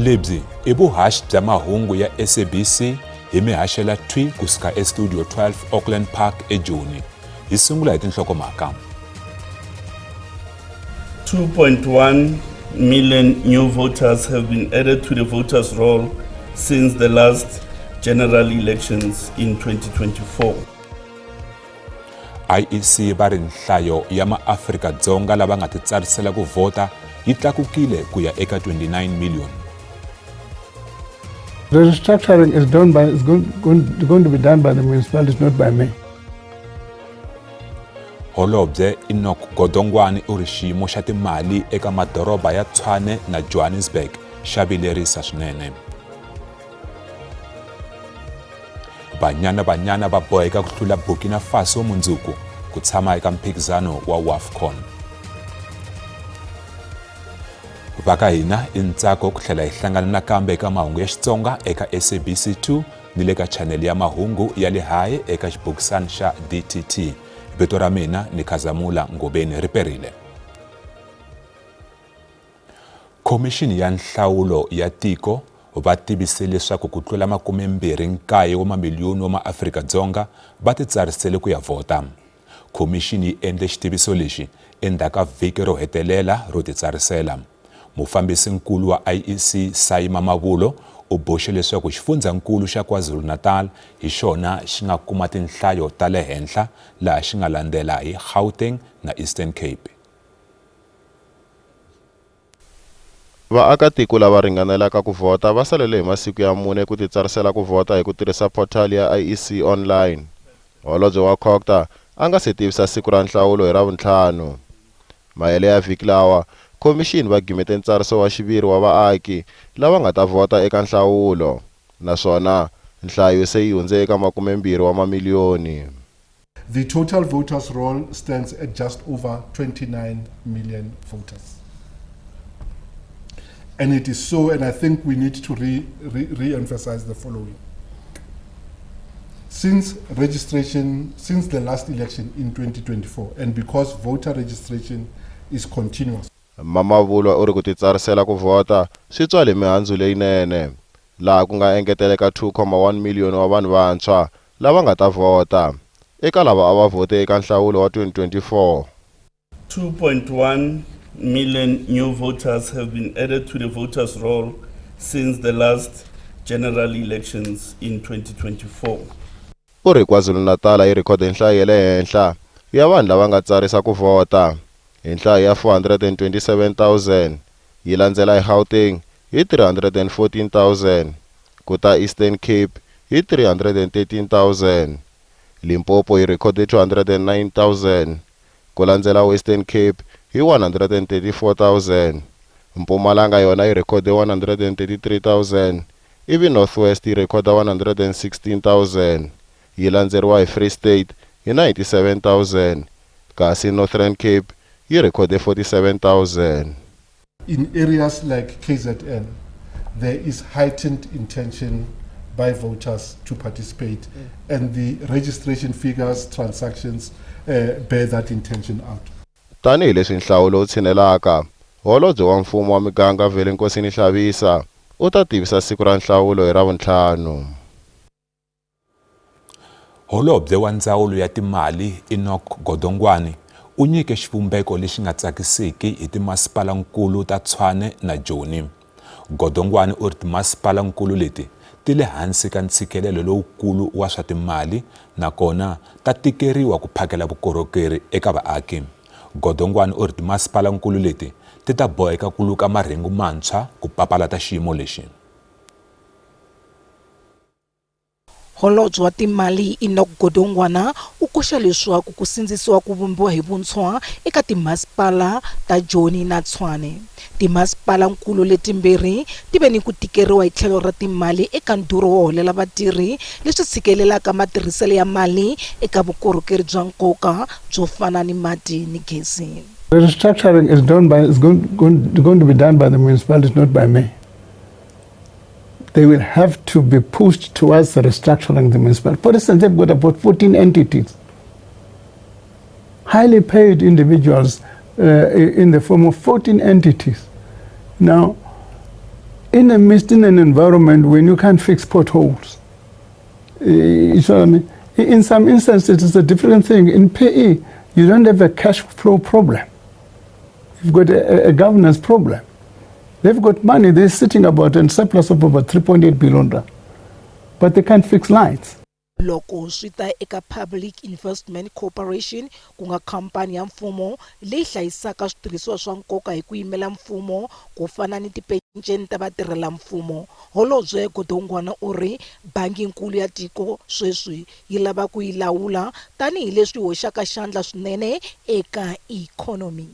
lebyi I vuhaxi bya mahungu ya SABC hi mihashela twi kusuka estudio 12 Auckland Park eJoni. Hi sungula hi tinhlokomhaka. 2.1 million new voters have been added to the voters' roll since the last general elections in 2024. IEC va ri nhlayo ya maAfrika-Dzonga lava nga titsarisela ku vota yi tlakukile ku ya eka 29 million. The restructuring is going to be done by the municipalities, not by me. Holobye Enoch Godongwana u ri xiyimo xa timali eka madoroba ya Tshwane na Johannesburg xa vilerisa swinene. Banyana va boheka ku hlula Burkina Faso mundzuku ku tshama eka mphikizano wa WAFCON. Vaka hina I ntsako ku tlhela hi hlangana nakambe eka mahungu ya Xitsonga eka SABC2 ni le ka channel ya mahungu ya le hayi eka xibokisana xa DTT. Vito ra mina ni Khazamula Ngobeni Riperile. Komishini ya nhlawulo ya tiko va tivise leswaku ku tlula 29 wa mamiliyoni wa maAfrika-Dzonga va titsarisele ku ya vota. Komishini yi endle xitiviso lexi endzhaku vhiki ro hetelela ro titsarisela. Mufambisinkulu wa IEC Saima Mavulo u boxe leswaku xifundzankulu xa KwaZulu-Natal hi xona xi nga kuma tinhlayo ta le henhla laha xi nga landzela hi Gauteng na Eastern Cape. Vaakatiko lava ringanelaka ku vota va salele hi masiku ya 4 ku titsarisela ku vota hi ku tirhisa portal ya IEC online. Holobye wa Cocta a nga se tivisa siku ra nhlawulo hi Ravuntlhanu. Mahele ya vhiki lawa Komishini va gimete ntsariso wa xiviri wa vaaki lava nga ta vota eka nhlawulo, naswona nhlayo se yi hundze eka 20 wa mamiliyoni. The total voters roll stands at just over 29 million voters. And it is so, and I think we need to re-emphasize the following. Since the last election in 2024, and because voter registration is continuous. Mama Vulwa u ri ku titsarisela ku vota swi tswale mihandzu leyinene, laha ku nga engeteleka 2.1 miliyoni wa vanhu vantshwa lava nga ta vota eka lava a va vote eka nhlawulo wa 2024. 2.1 million new voters have been added to the voters' roll since the last general elections in 2024. U ri KwaZulu-Natal yi rhekhode nhlayo ya le henhla ya vanhu lava nga tsarisa ku vota hi nhlayo ya 427,000, yi landzela hi Gauteng hi 314,000, kuta Eastern Cape hi 313,000, Limpopo yi rhekhode 209,000, ku landzela Western Cape hi 134,000, Mpumalanga yona yi rhekhode 133,000, ivi Northwest yi rhekhoda 116,000, yi landzeriwa hi Free State hi 97,000, kasi Northern Cape yi rhekhode 47,000. In areas like KZN, there is heightened intention by voters to participate, and the registration figures, transactions bear that intention out. Tanihi leswi nhlawulo u tshinelaka, Holobye wa Mfumo wa Miganga Velenkosini Hlavisa u ta tivisa siku ra nhlawulo hi Ravuntlhanu. Holobye wa Ndzawulo ya Timali Enoch Godongwana u nyike xivumbeko lexi nga tsakisiki hi timasipalankulu ta Tshwane na Joni. Godongwana u ri timasipalankulu leti ti le hansi ka ntshikelelo lowukulu wa swa timali nakona ta tikeriwa ku phakela vukorhokeri eka vaaki. Godongwana u ri timasipalankulu leti ti ta boheka ku luka marhengu mantshwa ku papalata xiyimo lexi. Holobye wa Timali Enoch Godongwana u koxa leswaku ku sindzisiwa ku vumbiwa hi vuntshwa eka timasipala ta Joni na Tshwane. Timasipalankulu letimbirhi ti ve ni ku tikeriwa hi tlhelo ra timali eka ndhurho wo holela vatirhi leswi tshikelelaka matirhiselo ya mali eka vukorhokeri bya nkoka byo fana ni mati ni gezi. The restructuring is going to be done by the municipalities, not by me. They will have to be pushed towards the restructuring the municipality. For instance, they've got about 14 entities, highly paid individuals in the form of 14 entities. Now, in an environment when you can't fix potholes. You know what I mean? In some instances, it's a different thing. In PE, you don't have a cash flow problem. You've got a governance problem. They've got money. They're sitting about a surplus of about 3.8 billion rand, but they can't fix lights. Loko swi ta eka Public Investment Corporation ku nga khampani ya mfumo leyi hlayisaka switirhisiwa swa nkoka hi ku yimela mfumo ku fana ni tipenceni ta vatirhela mfumo. Holobye Godongwana u ri banginkulu ya tiko sweswi yi lava ku yi lawula tanihi leswi hoxaka xandla swinene eka ikhonomi.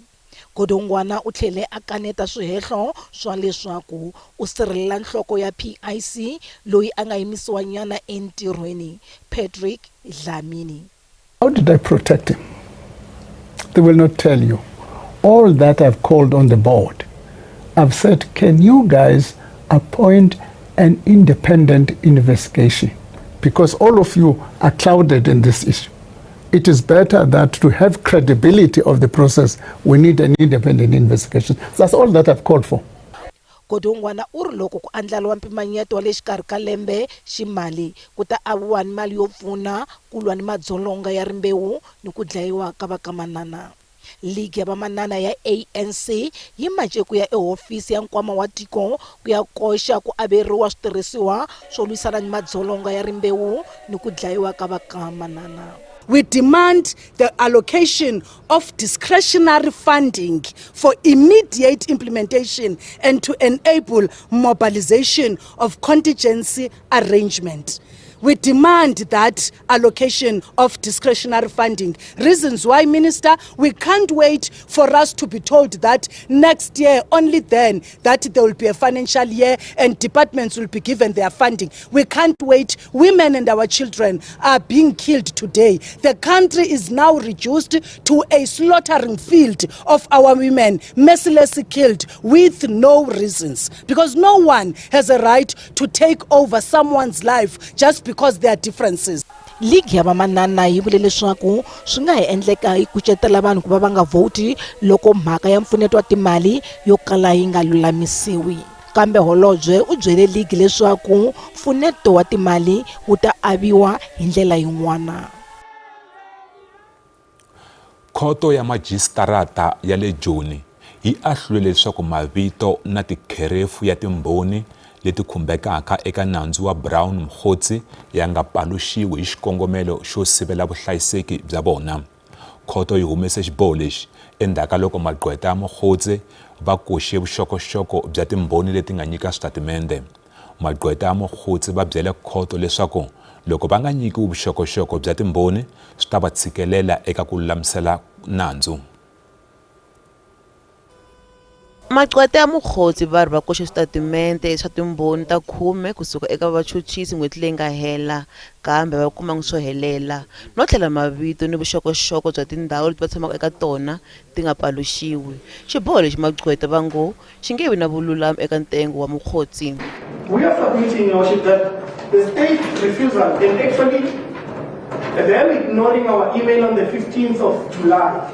Godongwana u tlhele a kaneta swihehlo swa leswaku u sirhelela nhloko ya PIC loyi a nga yimisiwa nyana entirhweni Patrick Dlamini. How did I protect him? They will not tell you. All that I've called on the board, I've said, can you guys appoint an independent investigation? Because all of you are clouded in this issue. It is better that to have credibility of the process, we need an independent investigation. That's all that I've called for. Godongwana u ri loko ku andlaliwa mpimanyeto wa le xikarhi ka lembe ximali ku ta aviwa ni mali yo pfuna ku lwa ni madzolonga ya rimbewu ni ku dlayiwa ka vakamanana. Ligi ya vamanana ya ANC yi mace ku ya ehofisi ya nkwama wa tiko ku ya koxa ku averiwa switirhisiwa swo lwisana ni madzolonga ya rimbewu ni ku dlayiwa ka vakamanana. We demand the allocation of discretionary funding for immediate implementation and to enable mobilization of contingency arrangement. We demand that allocation of discretionary funding. Reasons why, Minister, we can't wait for us to be told that next year, only then, that there will be a financial year and departments will be given their funding. We can't wait. Women and our children are being killed today. The country is now reduced to a slaughtering field of our women, mercilessly killed with no reasons. Because no one has a right to take over someone's life just because there are differences. Ligi ya vamanana yi vule leswaku swi nga endleka hi kucetela vanhu ku va nga voti loko mhaka ya mpfuneto wa timali yo kala yi nga lulamisiwi. Kambe holobye u byele ligi leswaku mpfuneto wa timali wu ta aviwa hi ndlela yin'wana. Khoto ya majistarata ya le Joni yi ahlule leswaku mavito na tikherefu ya timbhoni leti khumbekaka eka nandzu wa Brown Mkhosi ya nga paluxiwi hi xikongomelo xo sivela vuhlayiseki bya vona. Khoto yi humese xiboho lexi endzhaku loko magqweta ya Mkhosi va koxe vuxokoxoko bya timbhoni leti nga nyika switatimende. Magqweta ya Mkhosi va byele khoto leswaku loko va nga nyikiwi vuxokoxoko bya timbhoni swi ta va tshikelela eka ku lulamisela nandzu. Magqweta ya Mkhosi va ri va koxe switatimende swa timbhoni ta 10 kusuka eka vachuchisi n'hweti leyi nga hela, kambe va kuma swo helela no tlhela mavito ni vuxokoxoko bya tindhawu leti va tshamaka eka tona ti nga paluxiwi. Xiboho lexi magqweta va ngo xi nge vi na vululami eka ntengo wa Mkhosi. We are submitting, Your Worship, that the state refusal and actually them ignoring our email on the 15th of July,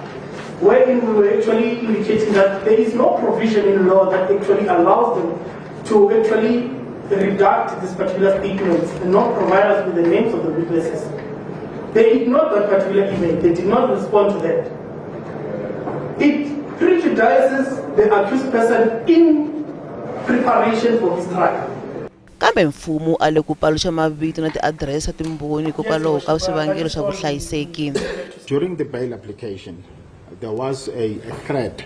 wherein we were actually indicating that there is no provision in law that actually allows them to actually redact these particular statements and not provide us with the names of the witnesses. They ignored that particular email. They did not respond to that. It prejudices the accused person in preparation for his trial. Kambe mfumo ale ku paluxa mavito na tiadirese ta timbhoni hikokwalaho ka swivangelo swa vuhlayiseki. During the bail application, there was a threat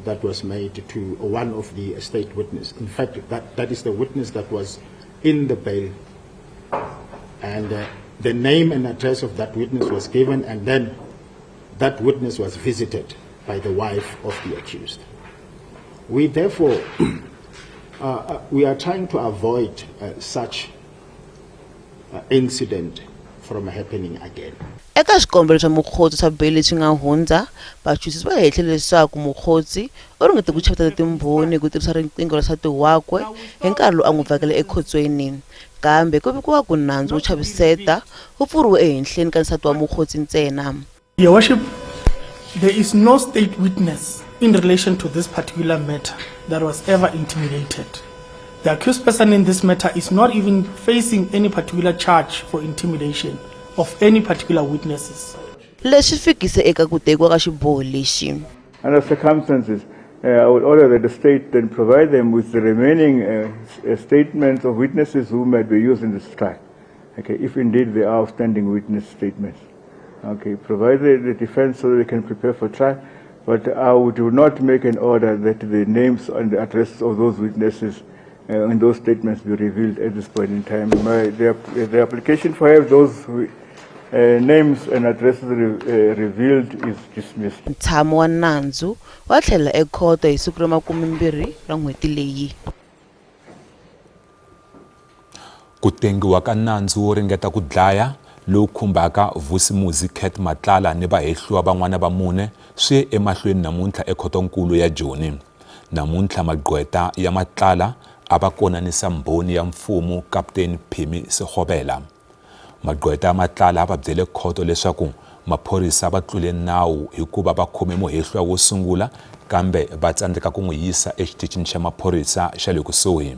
that was made to one of the state witnesses. In fact, that is the witness that was in the bail. And the name and address of that witness was given, and then that witness was visited by the wife of the accused. We therefore, we are trying to avoid such incident from happening again. Eka xikombelo xa Mkhosi xa beli leswi nga hundza, vachuchisi va hetle leswaku Mkhosi u ringete ku chaveta timbhoni ku tirhisa riqingho ra nsati wakwe hi nkarhi lowu a n'wi vhakele ekhotsweni. Kambe ku vikiwa ku nandzu wo chaviseta wu pfuriwe ehenhleni ka nsati wa Mkhosi ntsena. Your Worship, there is no state witness in relation to this particular matter that was ever intimidated. The accused person in this matter is not even facing any particular charge for intimidation of any particular witnesses. Leswi fikise eka ku tekiwa ka xiboho lexi. Under circumstances, I would order that the state then provide them with the remaining statements of witnesses who might be used in this trial. Okay, if indeed they are outstanding witness statements. Okay, provide the defense so that they can prepare for trial. But I would not make an order that the names and the addresses of those witnesses and those statements be revealed at this point in time. The application for have those names and addresses revealed is dismissed. Ntshamo wa nandzu wa tlhela ekhoto hi siku ra 20 ra n'hweti leyi. Ku tengiwa ka nandzu wo ringeta ku dlaya lowu khumbaka Vusimuzi Cat Matlala ni vahehliwa van'wana va mune swi ye emahlweni namuntlha ekhotonkulu ya Joni. Namuntlha magqweta ya Matlala a va konanisa mbhoni ya mfumo Captain Phimi Sekgobela. Magqweta ya Matlala a va byele khoto leswaku maphorisa va tlule nawu hikuva va khome muhehliwa wo sungula kambe va tsandzeka ku n'wi yisa exitichini xa maphorisa xa le kusuhi.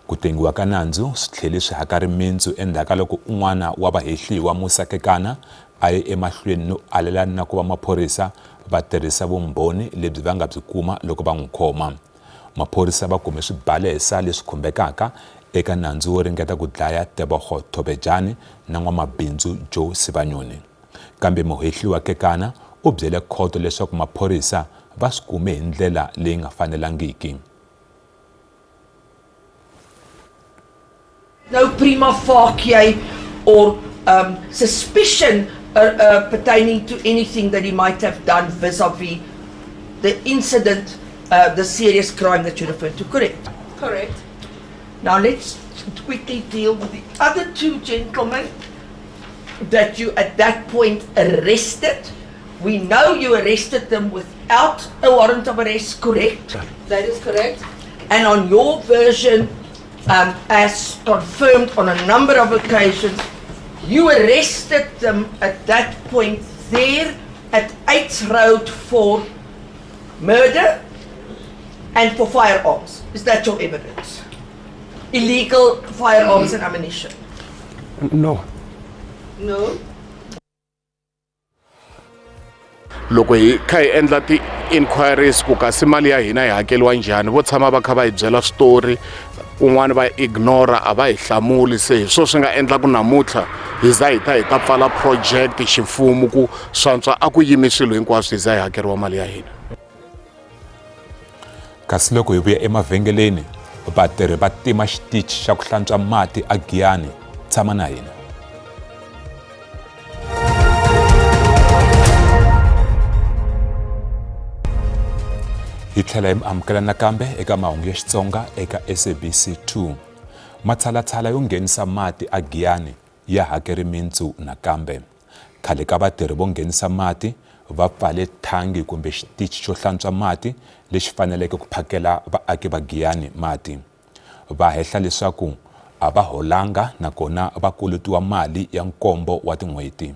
Ku tengiwa ka nandzu swi tlhele swi haka rimitsu endzhaku ka loko un'wana wa vahehliwa Musa Kekana a ye emahlweni no alelana na ku va maphorisa va tirhisa vumbhoni lebyi va nga byi kuma loko va n'wi khoma. Maphorisa va kume swibalesa leswi khumbekaka eka nandzu wo ringeta ku dlaya Tebogo Thobejane na n'wamabindzu Joe Sibanyoni. Kambe muhehliwa Kekana u byele khoto leswaku maphorisa va swi kume hi ndlela leyi nga fanelangiki. No prima facie or suspicion pertaining to anything that he might have done vis-a-vis the incident, the serious crime that you referred to, correct? Correct. Now let's quickly deal with the other two gentlemen that you at that point arrested. We know you arrested them without a warrant of arrest, correct? That is correct. And on your version, as confirmed on a number of occasions, you arrested them at that point there at 8th Road for murder and for firearms. Is that your evidence? Illegal firearms and ammunition? No. No? Loko hi kha hi endla ti inquiries ku kasi mali ya hina hi hakeliwa njhani vo tshama va kha va hi byela switori un'wana va ignora a va hi hlamuli se hi swo swi nga endla ku namuntlha hi za hi ta pfala project ximfumo ku swantswa a ku yimi swilo hinkwaswo hi za hi hakeriwa mali ya hina. Kasi loko hi vuya emavhengeleni vatirhi va tima xitichi xa ku hlantswa mati a Giyani. Tshama na hina. Hi tlhela hi amukela nakambe eka mahungu ya Xitsonga eka SABC2. Matshalatshala yo nghenisa mati a Giyani ya hake rimitsu nakambe. Khale ka vatirhi vo nghenisa mati va pfale thangi kumbe xitichi xo hlantswa mati lexi faneleke ku phakela vaaki va Giyani mati. Va hehla leswaku a va holanga nakona va kolutiwa mali ya nkombo wa tin'hweti.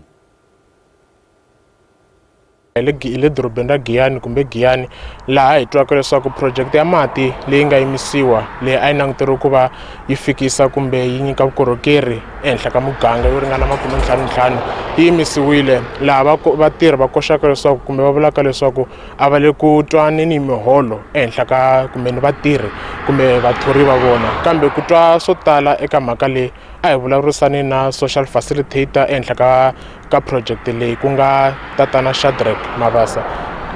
Le dorobeni ra Giyani kumbe Giyani laha hi twaka leswaku project ya mati leyi nga yimisiwa leyi a yi languteriwe ku va yi fikisa kumbe yi nyika vukorhokeri ehenhla ka muganga yo ringana 55 yi yimisiwile laha vatirhi va koxaka leswaku kumbe va vulaka leswaku a va le ku twaneni miholo ehenhla ka kumbe ni vatirhi kumbe vathori va vona kambe ku twa swo tala eka mhaka leyi a hi vulavurisani na social facilitator ehenhla ka project leyi ku nga tatana Shadrack Mabasa.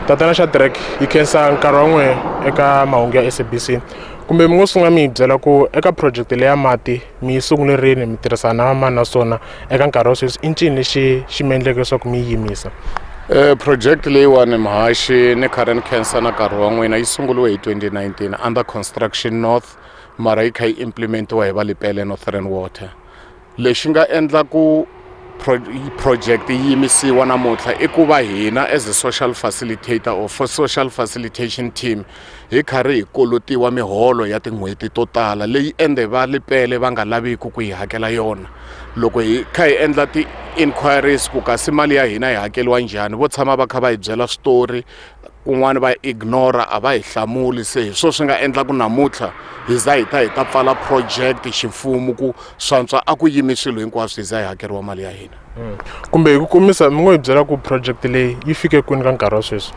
Tatana Shadrack yi khensa nkarhi wa n'we eka mahungu ya SABC kumbe mi ngo sungula mi byela ku eka project leyi ya mati mi sungulerini mi tirhisana na mani naswona eka nkarhi wa sweswi i ncini lexi xi mi endleke leswaku mi yimisa? Project leyiwani mhaxi ni Karen Cancer na nkarhi wa n'wina yi sunguliwe hi 2019 under construction north mara yi kha yi implementiwa hi Valepele Northern Water. Lexi nga endla ku project yi yimisiwa namuntlha i ku va hina as a social facilitator or for social facilitation team hi karhi hi kolotiwa miholo ya tin'hweti to tala leyi ende Valepele va nga laviki ku yi hakela yona. Loko hi kha hi endla ti inquiries ku kasi mali ya hina hi hakeliwa njhani vo tshama va kha va hi byela switori kun'wana va ignora a va hi hlamuli se hi swo swi nga endla ku namuntlha hi za hi ta pfala project ximfumo ku swantswa a ku yimi swilo hinkwaswo hi za hi hakeriwa mali ya hina kumbe hi ku kumisa mi ngo hi byela ku project leyi yi fike kwini ka nkarhi wa sweswi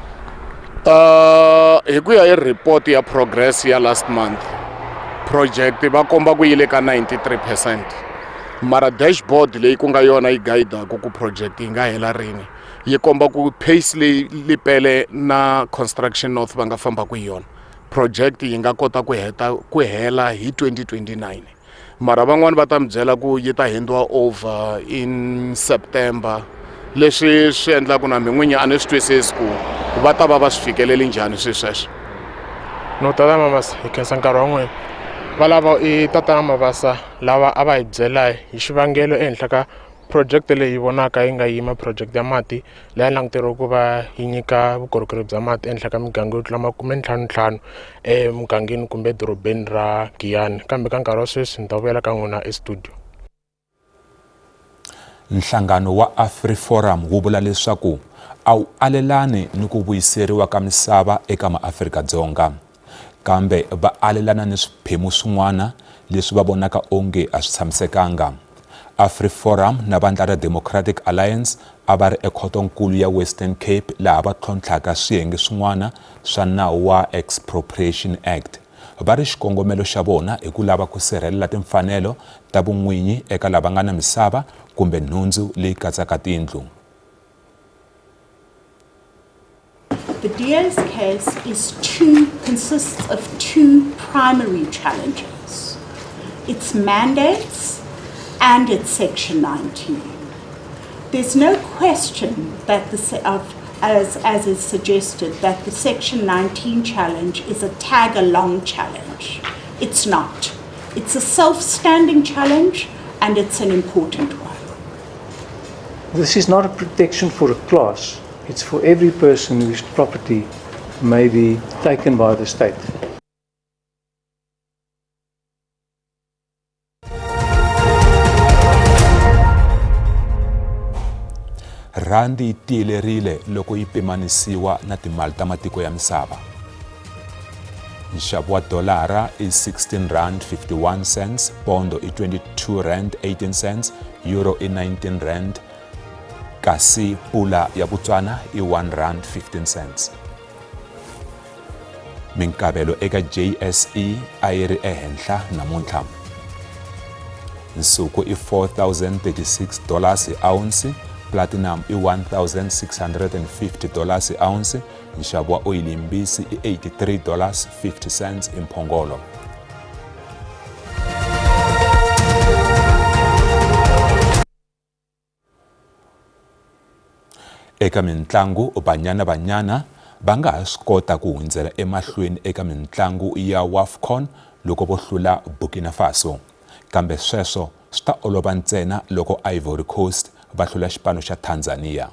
hi ku ya hi report ya progress ya last month project va komba ku yi le ka 93%, mara dashboard leyi ku nga yona yi guidaku ku project yi nga hela rini yi komba ku pace leyi Lipele na Construction North va nga famba ku yona project yi nga kota ku hela hi 2029, mara van'wani va ta mi byela ku yi ta handiwa over in September. Leswi swi endlaku na min'winyi a ni swi twisisi ku va ta va swi fikeleli njhani sweswo. No tata Mabasa hi khensa nkarhi wa n'wina. Valava i tatana Mabasa lava a va hi byela hi xivangelo ehenhla ka project leyi vonaka yi nga yima project ya mati leyi languteriwe ku va yi nyika vukorhokeri bya mati ehenhla ka miganga yo tlula 55 emugangeni kumbe dorobeni ra Giyani, kambe ka nkarhi wa sweswi ni ta vuyela ka n'wina estudio. Nhlangano wa AfriForum wu vula leswaku a wu alelani ni ku vuyiseriwa ka misava eka maAfrika-Dzonga, kambe va alelana ni swiphemu swin'wana leswi va vonaka onge a swi tshamisekanga. AfriForum na vandla ra Democratic Alliance a va ri ekhotonkulu ya Western Cape laha va tlhontlhaka swiyenge swin'wana swa nawu wa Expropriation Act. Va ri xikongomelo xa vona i ku lava ku sirhelela timfanelo ta vun'winyi eka lava nga na misava kumbe nhundzu leyi katsaka tindlu. The DA's case consists of two primary challenges: its mandates and its Section 19. There's no question that as is suggested, that the Section 19 challenge is a tag-along challenge. It's not. It's a self-standing challenge, and it's an important one. This is not a protection for a class. It's for every person whose property may be taken by the state. Randi yi tiyelerile loko yi pimanisiwa na timali ta matiko ya misava. Nxavo wa dolara i 16 rand 51 cents, pondo i 22 rand 18 cents, euro i 19 rand, kasi pula ya Botswana i 1 rand 15 cents. Minkavelo eka JSE a yi ri ehenhla namuntlha. Nsuku i $4,036 a ounce, platinum i $1,650 a ounce, nxavo wa oyili yimbisi i $83.50 imphongolo. Eka mitlangu Banyana va nga ha swi kota ku hundzela emahlweni eka mitlangu ya WAFCON loko vo hlula Burkina Faso, kambe sweswo swi ta olova ntsena loko Ivory Coast va hlula xipano xa Tanzania.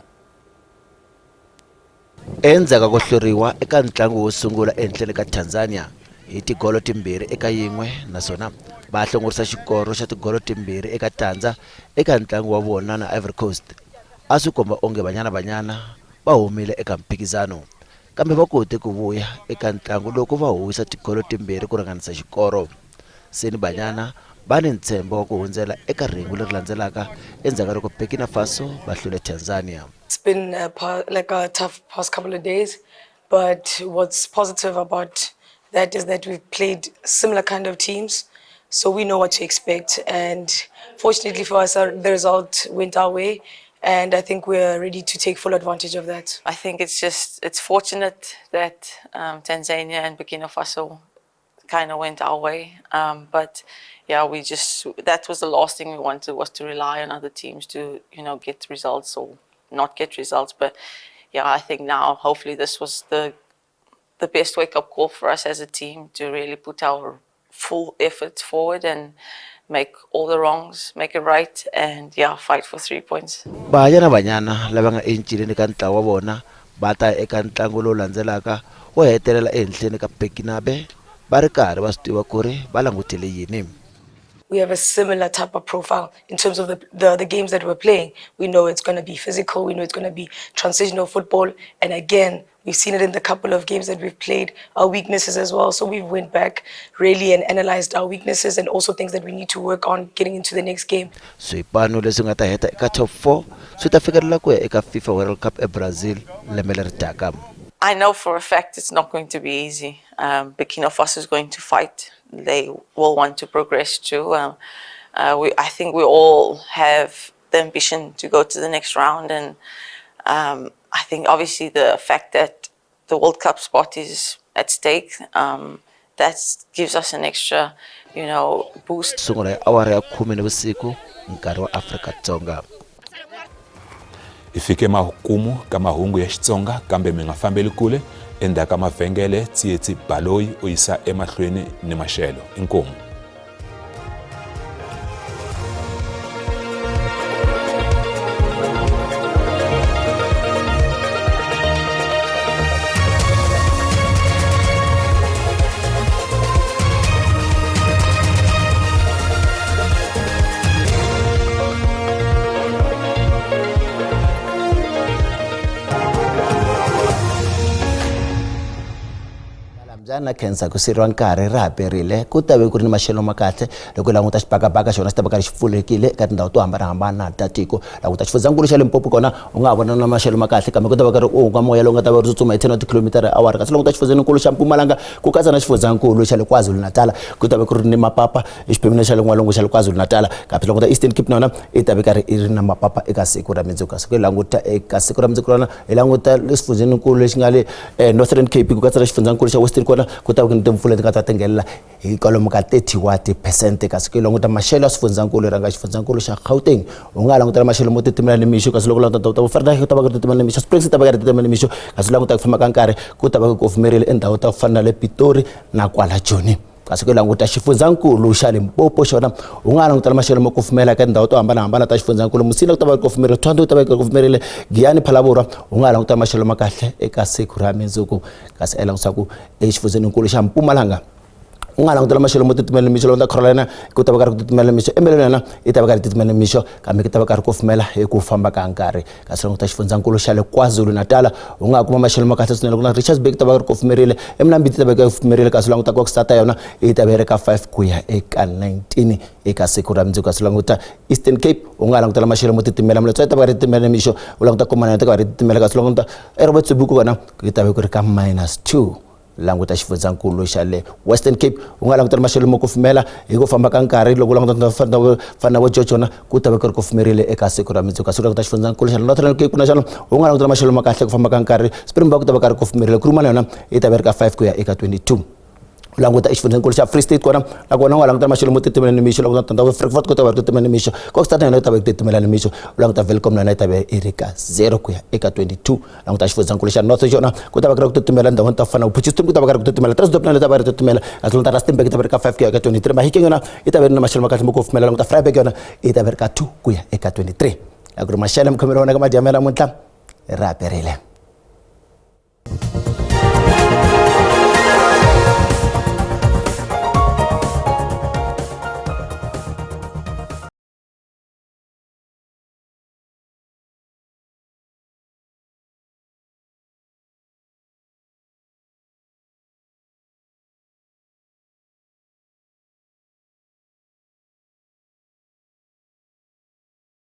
Endzhaku ko hluriwa eka ntlangu wo sungula ehenhleni ka Tanzania hi tigolo timbirhi eka yin'we, naswona va hlongorisa xikoro xa tigolo timbirhi eka tandza eka ntlangu wa vona na Ivory Coast. A swi komba onge Banyana va humile eka mphikizano, kambe va kote ku vuya eka ntlangu loko va huwisa tigolo timbirhi ku ringanisa xikoro. Seni Banyana va ni ntshembo wa ku hundzela eka ringu leri landzelaka endzhaku loko Burkina Faso va hlule Tanzania. It's been like a tough past couple of days, but what's positive about that is that we've played similar kind of teams, so we know what to expect. And fortunately for us, the result went our way, and I think we're ready to take full advantage of that. I think it's fortunate that Tanzania and Burkina Faso kind of went our way, but yeah, that was the last thing we wanted, was to rely on other teams to get results or not get results. But yeah, I think now hopefully this was the best wake-up call for us as a team to really put our full efforts forward and make all the wrongs, make it right, and yeah, fight for 3 points. Banyana lava nga encileni ka ntlawa wa vona va ta eka ntlangu lowu landzelaka wo hetelela ehenhleni ka Burkinabe va ri karhi va swi tiva ku ri va langutele yini. we have a similar type of profile in terms of the games that we're playing. We know it's going to be physical, we know it's going to be transitional football, and again, we've seen it in the couple of games that we've played, our weaknesses as well. So we went back really and analyzed our weaknesses and also things that we need to work on getting into the next game. Swipano leswi nga ta heta eka top 4 swi ta fikelela ku ya eka FIFA World Cup eBrazil lembe leri taka. I know for a fact it's not going to be easy. Burkina Faso is going to fight. They will want to progress too. I think we all have the ambition to go to the next round, and I think obviously the fact that the World Cup spot is at stake, that gives us an extra, boost. Sungula ya awara ya 10 vusiku nkarhi wa Afrika-Dzonga. Ifike mahukumu ka mahungu ya Xitsonga kambe mi nga fambeli kule endzhaku ka mavhengele Tsietsi Baloyi u yisa emahlweni ni maxelo. Inkomu. Na khensa ku siriwa nkarhi ri haperile ku ta ve ku ri ni maxelo ma kahle loko languta xibakabaka xona xi ta va ka ri xipfulekile eka tindhawu to hambanahambana ta tiko languta xifundzankulu xa Limpopo kona u nga vona na maxelo ma kahle kambe ku ta va ka ri u moya lowu nga ta va ri tsutsuma hi 10 km/h kasi languta xifundzankulu xa Mpumalanga ku katsa na xifundzankulu xa le KwaZulu-Natal ku ta va ku ri ni mapapa exiphemeni xa le n'walungu xa le KwaZulu-Natal kambe languta Eastern Cape nona i ta ve ka ri ri na mapapa eka siku ra mundzuku kasi ku languta eka siku ra mundzuku rona hi languta xifundzankulu lexi nga le Northern Cape ku katsa na xifundzankulu xa Western kona ku ta ku ni timpfula ti nga ta tengelela hi kwalomu ka 30% kasi ku languta maxelo ya swifundzankulu ranga xifundzankulu xa Gauteng u nga languta maxelo mo titimela ni mixo kasi loko languta ta Vrydag ku ta va ku titimela ni mixo Springs ta va ku titimela ni mixo kasi languta ku famba ka nkarhi ku ta va ku kufumerile endhawu ta ku fana na le Pitori na kwala Joni kasi ku languta xifundzankulu xa Limpopo xona u nga languta maxelo mo kufumela eka tindhawu to hambanahambana ta xifundzankulu Musina ku ta va ku kufumerile Tshwane ku ta va ku kufumerile Giyani Phalaborwa u nga languta maxelo ma kahle eka siku ra mundzuku kasi languta ku exifundzankulu xa Mpumalanga u nga languta maxelo mo titimela mixo londa Carolina ku ta va ka ri ku titimela mixo eMelana i ta va ka ri titimela mixo kambe ku ta va ka ri kufumela hi ku famba ka nkarhi kasi languta xifundzankulu xa le KwaZulu-Natal u nga kuma maxelo ma kahle swinene ku na Richards Bay ta va ri kufumerile eMlambiti ta va ka kufumerile kasi languta ku start yona i ta va ri ka 5 ku ya eka 19 eka siku ra mundzuku kasi languta Eastern Cape u nga languta maxelo mo titimela Mletso ta va ri titimela mixo u languta Komana ta va ri titimela kasi languta eRobert Sobukwe kona ku ta va ku ri ka -2 languta xifundzankulu xa le Western Cape u nga languta maxelo mo kufumela hi ku famba ka nkarhi loko languta fana wa Jojona ku ta va ku ri kufumerile eka siku ra mundzuku kasi languta xifundzankulu xa Northern Cape na xona u nga languta maxelo ma kahle ku famba ka nkarhi Springbok ta va ka ri kufumerile Kurumane yona i ta va ri ka 5 ku ya eka 22 languta xifundzankulu xa Free State kona na kona nga languta maxelo mo titimela ni mixo loko tandhawu Frankfurt ku ta va ri titimela ni mixo Kokstad yona ta va ri titimela ni mixo languta Welkom yona ta va ri ka 0 ku ya eka 22 languta xifundzankulu xa North yona ku ta va ka ri ku titimela ndhawini ta fana Potchefstroom ku ta va ka ri ku titimela Transdorp ta va ri titimela kasi languta Rustenburg ta va ri ka 5 ku ya eka 23 Mahikeng yona i ta va ri na maxelo ma kahle mo kufumela languta Vryburg yona i ta va ri ka 2 ku ya eka 23 akuri maxelo mkhomelo wona ka madiyamela mutla ra haperile.